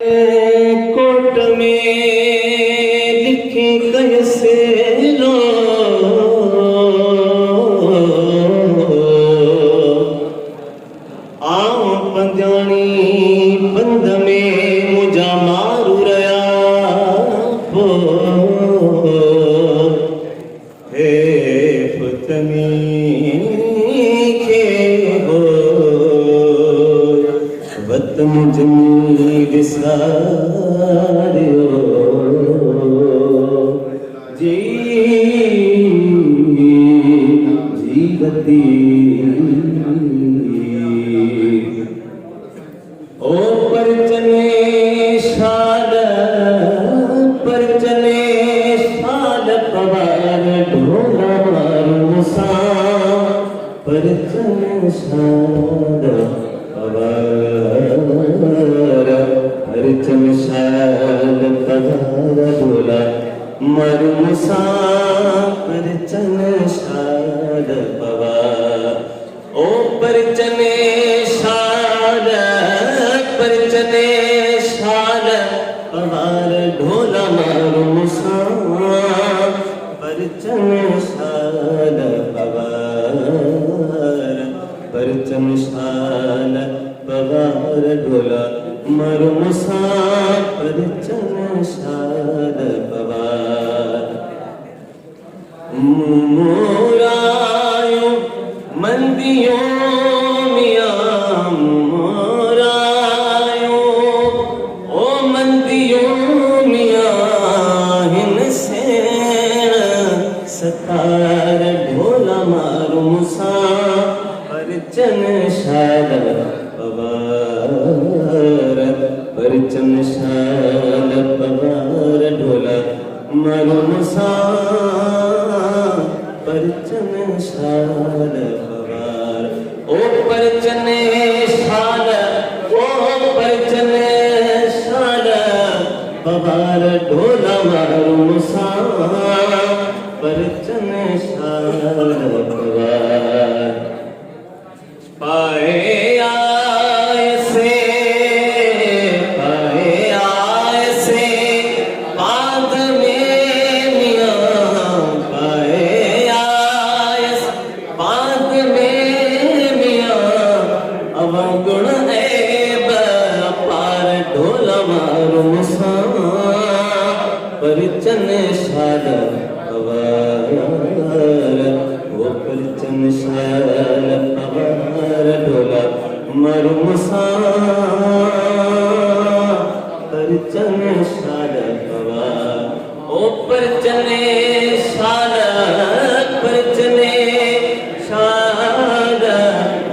कोट में लिखे कैसे लो आओ पंजानी बंद में मुझा मारू रया हो हे फतनी के हो वतन जमीर सारियो जी जीवती ओ परचने शाद पवार ढोला मारू सा परचन शाद पवार परचन शाद पवार ढोला मारू सा परचन शाद पवार ओ परचने शाद पवार ढोला मारू सा परचन शाद पवार परचन शाद पवार ढोला मारू सा परचन शाद पवार मोरायो मंदियो सतार ढोला मारू सा परचन शाद पवार परचन शाद पवार ढोला मारू सा परचन शाद पवार ओ परचन शाद पवार ढोला मारू सा परचन शाद पवार पाए आए से पाद में मियां पाए आए पाद में मियां अवगुण ऐब पार ढोला मारू सा परचन शाद वो परचन शाद पवार ढोला मारू सा परचन शाद पवार ओ परचन शाद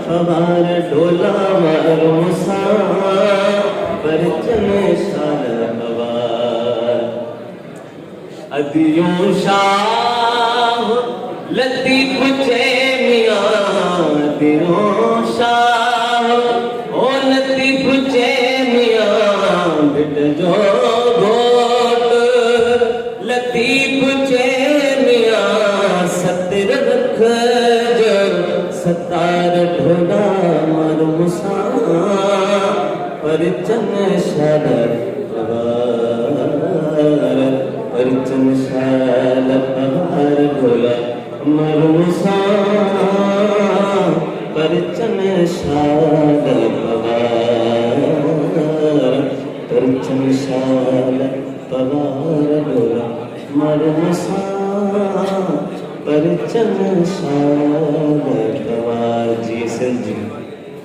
पवार ढोला मारू सा परचन शाद पवार अदियों शाह लतीफ चे मियां अदियों शाह ओ लतीफ चे मियां बिट जो गोट लतीफ चे मियां सतर रख जो सतार ढोला मारू सा परचन शाद पवार परचन शाद पवार ढोला मारू सा परचन शाद पवार परचन शाद पवार ढोला मारू सा परचन शाद